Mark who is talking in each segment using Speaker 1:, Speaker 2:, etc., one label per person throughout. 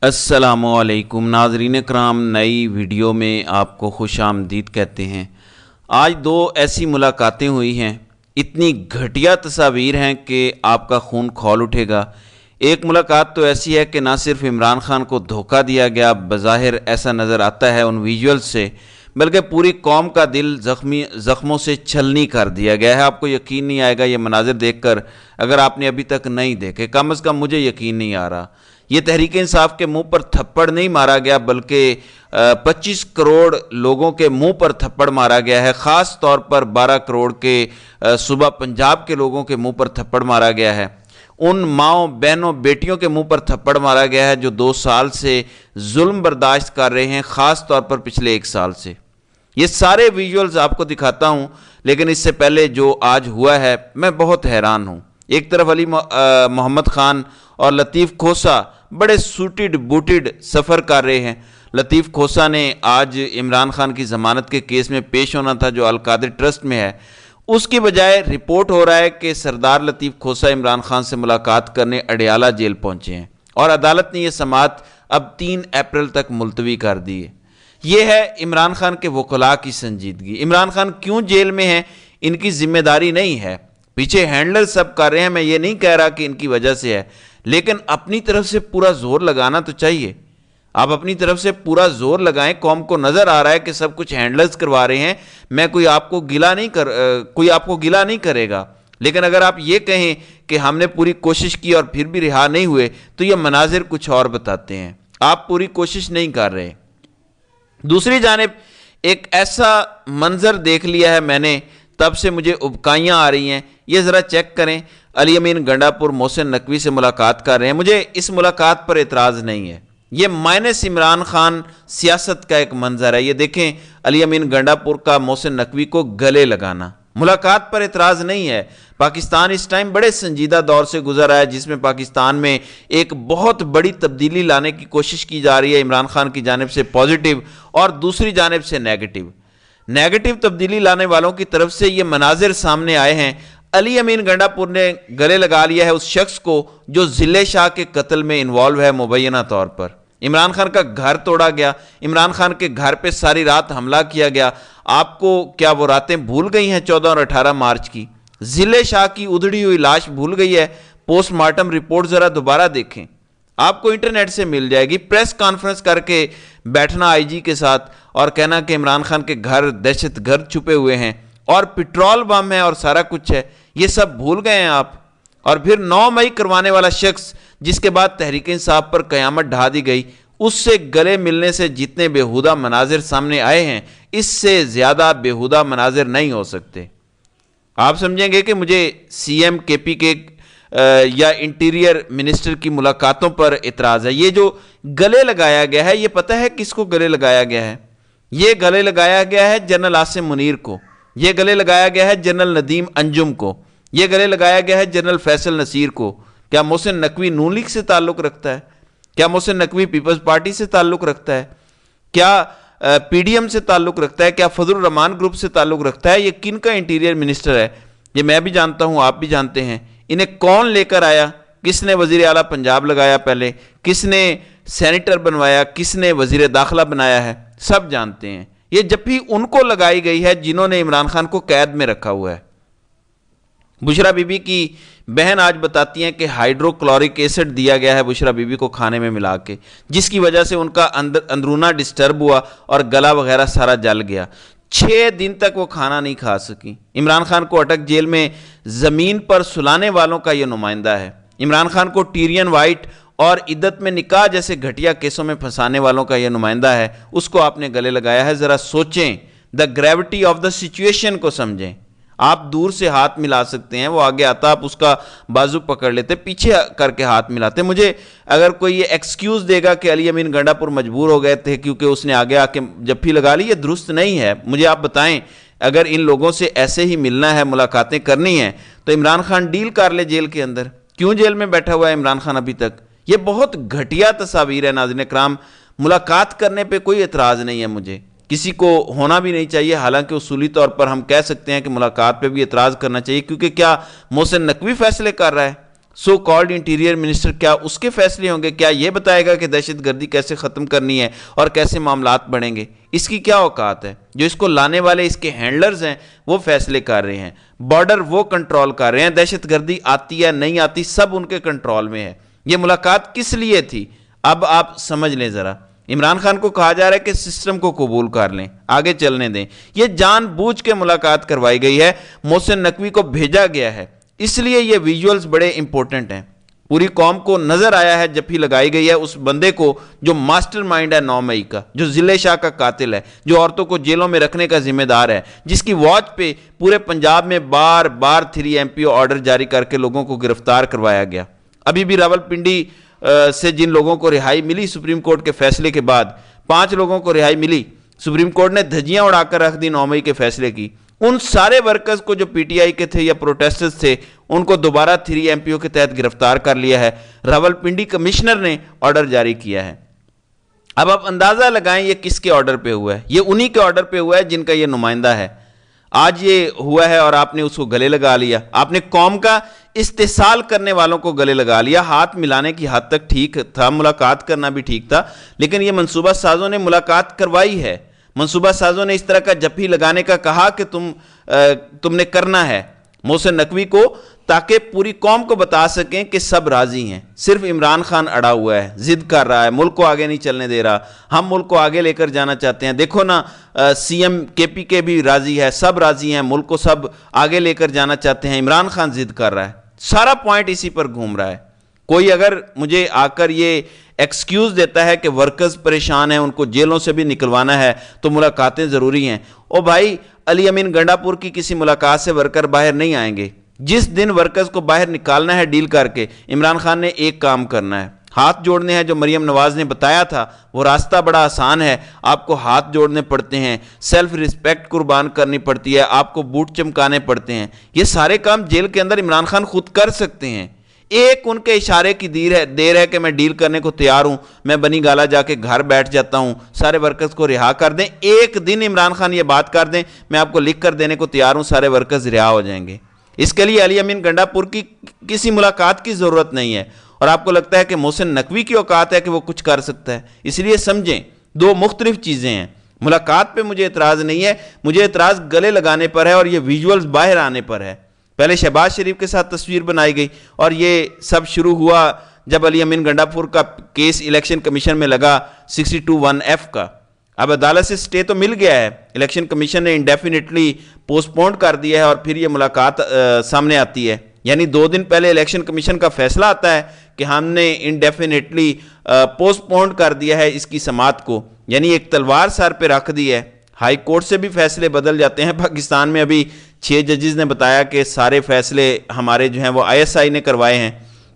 Speaker 1: अस्सलामुअलैकुम नाज़रीन कराम, नई वीडियो में आपको खुश आमदीद कहते हैं। आज दो ऐसी मुलाकातें हुई हैं, इतनी घटिया तस्वीर हैं कि आपका खून खौल उठेगा। एक मुलाकात तो ऐसी है कि ना सिर्फ इमरान खान को धोखा दिया गया, बज़ाहिर ऐसा नज़र आता है उन विजुअल्स से, बल्कि पूरी कौम का दिल ज़ख्मों से छलनी कर दिया गया है। आपको यकीन नहीं आएगा ये मनाजिर देखकर, अगर आपने अभी तक नहीं देखे। कम अज़ कम मुझे यकीन नहीं आ रहा। ये तहरीक इंसाफ के मुंह पर थप्पड़ नहीं मारा गया, बल्कि 25 करोड़ लोगों के मुंह पर थप्पड़ मारा गया है। ख़ास तौर पर 12 करोड़ के सूबा पंजाब के लोगों के मुंह पर थप्पड़ मारा गया है। उन माओं, बहनों, बेटियों के मुंह पर थप्पड़ मारा गया है जो 2 साल से जुल्म बर्दाश्त कर रहे हैं, ख़ास तौर पर पिछले 1 साल से। ये सारे विजुअल्स आपको दिखाता हूँ, लेकिन इससे पहले जो आज हुआ है मैं बहुत हैरान हूँ। एक तरफ अली मोहम्मद खान और लतीफ़ खोसा बड़े सूटेड बूटेड सफ़र कर रहे हैं। लतीफ़ खोसा ने आज इमरान खान की ज़मानत के केस में पेश होना था जो अलकादिर ट्रस्ट में है, उसकी बजाय रिपोर्ट हो रहा है कि सरदार लतीफ़ खोसा इमरान खान से मुलाकात करने अडियाला जेल पहुंचे हैं और अदालत ने यह समाअत अब 3 अप्रैल तक मुलतवी कर दी है। ये है इमरान खान के वकला की संजीदगी। इमरान खान क्यों जेल में हैं, इनकी जिम्मेदारी नहीं है, पीछे हैंडलर सब कर रहे हैं। मैं ये नहीं कह रहा कि इनकी वजह से है, लेकिन अपनी तरफ से पूरा जोर लगाना तो चाहिए। आप अपनी तरफ से पूरा जोर लगाएं। कौम को नजर आ रहा है कि सब कुछ हैंडलर्स करवा रहे हैं। मैं कोई आपको गिला नहीं करेगा, लेकिन अगर आप ये कहें कि हमने पूरी कोशिश की और फिर भी रिहा नहीं हुए, तो ये मनाजिर कुछ और बताते हैं। आप पूरी कोशिश नहीं कर रहे। दूसरी जानिब एक ऐसा मंजर देख लिया है मैंने, तब से मुझे उबकाइयाँ आ रही हैं। ये ज़रा चेक करें, अली अमीन गंडापुर मोहसिन नकवी से मुलाकात कर रहे हैं। मुझे इस मुलाकात पर एतराज़ नहीं है। ये माइनस इमरान खान सियासत का एक मंजर है। ये देखें, अली अमीन गंडापुर का मोहसिन नकवी को गले लगाना। मुलाकात पर एतराज़ नहीं है। पाकिस्तान इस टाइम बड़े संजीदा दौर से गुजर रहा है, जिसमें पाकिस्तान में एक बहुत बड़ी तब्दीली लाने की कोशिश की जा रही है इमरान खान की जानिब से पॉजिटिव, और दूसरी जानिब से नेगेटिव तब्दीली लाने वालों की तरफ से ये मनाजिर सामने आए हैं। अली अमीन गंडापुर ने गले लगा लिया है उस शख्स को जो ज़िले शाह के कत्ल में इन्वॉल्व है मुबैना तौर पर। इमरान खान का घर तोड़ा गया, इमरान खान के घर पे सारी रात हमला किया गया। आपको क्या वो रातें भूल गई हैं 14 और 18 मार्च की? ज़िले शाह की उधड़ी हुई लाश भूल गई है? पोस्टमार्टम रिपोर्ट ज़रा दोबारा देखें, आपको इंटरनेट से मिल जाएगी। प्रेस कॉन्फ्रेंस करके बैठना आईजी के साथ और कहना कि इमरान खान के घर दहशत गर्द छुपे हुए हैं और पेट्रोल बम है और सारा कुछ है, ये सब भूल गए हैं आप। और फिर 9 मई करवाने वाला शख्स, जिसके बाद तहरीक इंसाफ पर कयामत ढा दी गई, उससे गले मिलने से जितने बेहुदा मनाजिर सामने आए हैं, इससे ज़्यादा बेहुदा मनाजिर नहीं हो सकते। आप समझेंगे कि मुझे CM KP के या इंटीरियर मिनिस्टर की मुलाकातों पर इतराज़ है। ये जो गले लगाया गया है, ये पता है किसको गले लगाया गया है? ये गले लगाया गया है जनरल आसिम मुनीर को, ये गले लगाया गया है जनरल नदीम अंजुम को, ये गले लगाया गया है जनरल फैसल नसीर को। क्या मोहसिन नकवी नून लीग से ताल्लुक़ रखता है? क्या मोहसिन नकवी पीपल्स पार्टी से ताल्लुक़ रखता है? क्या PDM से ताल्लुक़ रखता है? क्या फजलुर रहमान ग्रुप से ताल्लुक़ रखता है? ये किन का इंटीरियर मिनिस्टर है? ये मैं भी जानता हूँ, आप भी जानते हैं। इन्हें कौन लेकर आया? किसने वज़ीर आला पंजाब लगाया पहले? किसने सेनेटर बनवाया? किसने वज़ीर दाखिला बनाया है? सब जानते हैं। ये जब भी उनको लगाई गई है जिन्होंने इमरान खान को कैद में रखा हुआ है। बुशरा बीबी की बहन आज बताती हैं कि हाइड्रोक्लोरिक एसिड दिया गया है बुशरा बीबी को खाने में मिला के, जिसकी वजह से उनका अंदरूना डिस्टर्ब हुआ और गला वगैरह सारा जल गया। 6 दिन तक वो खाना नहीं खा सकी। इमरान खान को अटक जेल में ज़मीन पर सुलाने वालों का ये नुमाइंदा है। इमरान खान को टीरियन वाइट और इद्दत में निकाह जैसे घटिया केसों में फंसाने वालों का यह नुमाइंदा है। उसको आपने गले लगाया है। ज़रा सोचें, the gravity of the situation को समझें। आप दूर से हाथ मिला सकते हैं, वो आगे आता, आप उसका बाजू पकड़ लेते, पीछे करके हाथ मिलाते। मुझे अगर कोई ये एक्सक्यूज़ देगा कि अली अमीन गंडापुर मजबूर हो गए थे क्योंकि उसने आगे आके जफ्फी लगा ली, ये दुरुस्त नहीं है। मुझे आप बताएं, अगर इन लोगों से ऐसे ही मिलना है, मुलाकातें करनी है, तो इमरान खान डील कर ले जेल के अंदर। क्यों जेल में बैठा हुआ है इमरान खान अभी तक? ये बहुत घटिया तस्वीर है नाज़रीन कराम। मुलाकात करने पे कोई एतराज़ नहीं है मुझे, किसी को होना भी नहीं चाहिए। हालांकि उसूली तौर पर हम कह सकते हैं कि मुलाकात पे भी एतराज़ करना चाहिए, क्योंकि क्या मोहसिन नकवी फैसले कर रहा है? सो कॉल्ड इंटीरियर मिनिस्टर, क्या उसके फैसले होंगे? क्या ये बताएगा कि दहशत गर्दी कैसे ख़त्म करनी है और कैसे मामलात बढ़ेंगे? इसकी क्या औकात है? जो इसको लाने वाले इसके हैंडलर्स हैं वो फैसले कर रहे हैं, बॉर्डर वो कंट्रोल कर रहे हैं, दहशत गर्दी आती है नहीं आती सब उनके कंट्रोल में है। ये मुलाकात किस लिए थी अब आप समझ लें ज़रा। इमरान खान को कहा जा रहा है कि सिस्टम को कबूल कर लें, आगे चलने दें। ये जानबूझ के मुलाकात करवाई गई है, मोहसिन नकवी को भेजा गया है, इसलिए ये विजुअल्स बड़े इंपॉर्टेंट हैं। पूरी कौम को नजर आया है, जफ्फी लगाई गई है उस बंदे को जो मास्टरमाइंड है 9 मई का, जो जिले शाह का कातिल है, जो औरतों को जेलों में रखने का जिम्मेदार है, जिसकी वॉच पे पूरे पंजाब में बार बार 3 MPO ऑर्डर जारी करके लोगों को गिरफ्तार करवाया गया। अभी भी रावलपिंडी से जिन लोगों को रिहाई मिली सुप्रीम कोर्ट के फैसले के बाद, 5 लोगों को रिहाई मिली, सुप्रीम कोर्ट ने धज्जियां उड़ाकर रख दी 9 मई के फैसले की। उन सारे वर्कर्स को जो पीटीआई के थे या प्रोटेस्टर्स थे उनको दोबारा 3 MPO के तहत गिरफ्तार कर लिया है, रावलपिंडी कमिश्नर ने ऑर्डर जारी किया है। अब आप अंदाजा लगाएं ये किसके ऑर्डर पे हुआ है? ये उन्हीं के ऑर्डर पे हुआ है जिनका ये नुमाइंदा है। आज ये हुआ है और आपने उसको गले लगा लिया, आपने कौम का इस्तेसाल करने वालों को गले लगा लिया। हाथ मिलाने की हद तक ठीक था, मुलाकात करना भी ठीक था, लेकिन ये मंसूबा साजों ने मुलाकात करवाई है। मंसूबा साजों ने इस तरह का जफ्फी लगाने का कहा कि तुमने करना है मोहसिन नकवी को, ताकि पूरी कौम को बता सकें कि सब राजी हैं। सिर्फ इमरान खान अड़ा हुआ है, जिद कर रहा है, मुल्क को आगे नहीं चलने दे रहा। हम मुल्क को आगे लेकर जाना चाहते हैं, देखो ना CM KPK भी राजी है, सब राजी हैं, मुल्क को सब आगे लेकर जाना चाहते हैं, इमरान खान जिद कर रहा है। सारा पॉइंट इसी पर घूम रहा है। कोई अगर मुझे आकर ये एक्सक्यूज देता है कि वर्कर्स परेशान हैं, उनको जेलों से भी निकलवाना है, तो मुलाकातें ज़रूरी हैं। ओ भाई, अली अमीन गंडापुर की किसी मुलाकात से वर्कर बाहर नहीं आएंगे। जिस दिन वर्कर्स को बाहर निकालना है डील करके, इमरान खान ने एक काम करना है, हाथ जोड़ने हैं। जो मरियम नवाज ने बताया था वो रास्ता बड़ा आसान है, आपको हाथ जोड़ने पड़ते हैं, सेल्फ रिस्पेक्ट कुर्बान करनी पड़ती है, आपको बूट चमकाने पड़ते हैं। ये सारे काम जेल के अंदर इमरान खान खुद कर सकते हैं। एक उनके इशारे की देर है कि मैं डील करने को तैयार हूं, मैं बनी गाला जाके घर बैठ जाता हूं, सारे वर्कर्स को रिहा कर दें। एक दिन इमरान खान ये बात कर दें, मैं आपको लिख कर देने को तैयार हूं, सारे वर्कर्स रिहा हो जाएंगे। इसके लिए अली अमीन गंडापुर की किसी मुलाकात की जरूरत नहीं है। और आपको लगता है कि मोहसिन नकवी की औकात है कि वो कुछ कर सकता है, इसलिए समझें दो मुख्तलिफ चीजें हैं। मुलाकात पे मुझे एतराज नहीं है, मुझे एतराज गले लगाने पर है और ये विजुअल्स बाहर आने पर है। पहले शहबाज शरीफ के साथ तस्वीर बनाई गई और ये सब शुरू हुआ जब अली अमीन गंडापुर का केस इलेक्शन कमीशन में लगा 62(1)(f) का। अब अदालत से स्टे तो मिल गया है, इलेक्शन कमीशन ने इंडेफिनेटली पोस्टपोन कर दिया है और फिर ये मुलाकात सामने आती है। यानी 2 दिन पहले इलेक्शन कमीशन का फैसला आता है कि हमने इंडेफिनेटली पोस्टपोन कर दिया है इसकी समाअत को, यानी एक तलवार सर पे रख दी है। हाई कोर्ट से भी फैसले बदल जाते हैं। पाकिस्तान में अभी 6 जजेस ने बताया कि सारे फैसले हमारे जो हैं वो ISI ने करवाए हैं।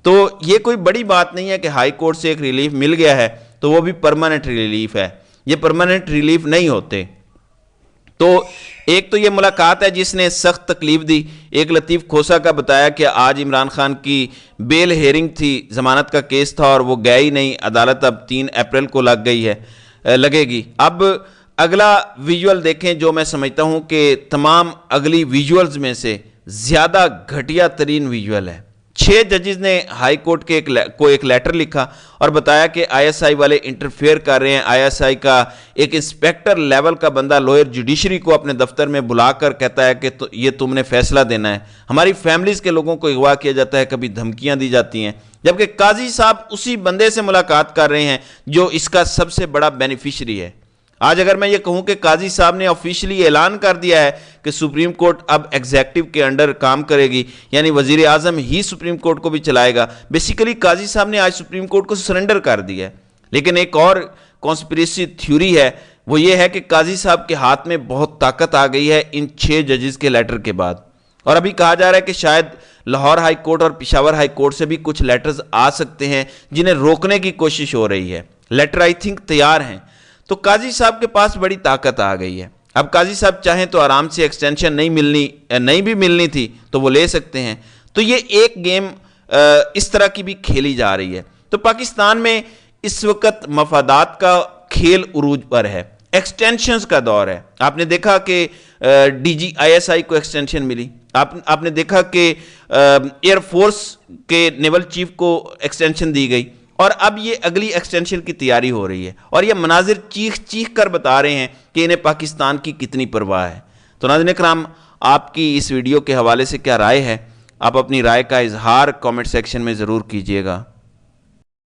Speaker 1: तो ये कोई बड़ी बात नहीं है कि हाई कोर्ट से एक रिलीफ मिल गया है तो वो भी परमानेंट रिलीफ है, ये परमानेंट रिलीफ नहीं होते। तो एक तो ये मुलाकात है जिसने सख्त तकलीफ दी। एक लतीफ़ खोसा का बताया कि आज इमरान खान की बेल हेयरिंग थी, जमानत का केस था और वो गया ही नहीं, अदालत अब 3 अप्रैल को लगेगी। अब अगला विजुअल देखें जो मैं समझता हूं कि तमाम अगली विजुअल्स में से ज़्यादा घटिया तरीन विजुअल है। 6 जजेस ने हाई कोर्ट के एक लेटर लिखा और बताया कि ISI वाले इंटरफेयर कर रहे हैं। ISI का एक इंस्पेक्टर लेवल का बंदा लोअर जुडिशरी को अपने दफ्तर में बुलाकर कहता है कि ये तुमने फैसला देना है। हमारी फैमिलीज के लोगों को अगवा किया जाता है, कभी धमकियां दी जाती हैं, जबकि काजी साहब उसी बंदे से मुलाकात कर रहे हैं जो इसका सबसे बड़ा बेनिफिशरी है। आज अगर मैं ये कहूं कि काजी साहब ने ऑफिशियली ऐलान कर दिया है कि सुप्रीम कोर्ट अब एग्जीक्यूटिव के अंडर काम करेगी, यानी वजीर आजम ही सुप्रीम कोर्ट को भी चलाएगा। बेसिकली काजी साहब ने आज सुप्रीम कोर्ट को सरेंडर कर दिया है। लेकिन एक और कॉन्स्पिरेसी थ्योरी है, वो ये है कि काजी साहब के हाथ में बहुत ताकत आ गई है इन 6 जजेस के लेटर के बाद। और अभी कहा जा रहा है कि शायद लाहौर हाई कोर्ट और पेशावर हाई कोर्ट से भी कुछ लेटर्स आ सकते हैं जिन्हें रोकने की कोशिश हो रही है। लेटर आई थिंक तैयार हैं। तो काजी साहब के पास बड़ी ताकत आ गई है। अब काजी साहब चाहें तो आराम से एक्सटेंशन नहीं भी मिलनी थी तो वो ले सकते हैं। तो ये एक गेम इस तरह की भी खेली जा रही है। तो पाकिस्तान में इस वक्त मफादात का खेल उरूज पर है। ایکسٹینشنز کا دور ہے. آپ نے دیکھا کہ D G I S I کو ایکسٹینشن ملی. آپ نے دیکھا کہ ایئر فورس کے نیول چیف کو ایکسٹینشن دی گئی, اور اب یہ اگلی ایکسٹینشن کی تیاری ہو رہی ہے, اور یہ مناظر چیخ چیخ کر بتا رہے ہیں کہ انہیں پاکستان کی کتنی پرواہ ہے. تو ناظرین کرام, آپ کی اس ویڈیو کے حوالے سے کیا رائے ہے؟ آپ اپنی رائے کا اظہار کامنٹ سیکشن میں ضرور کیجیے گا.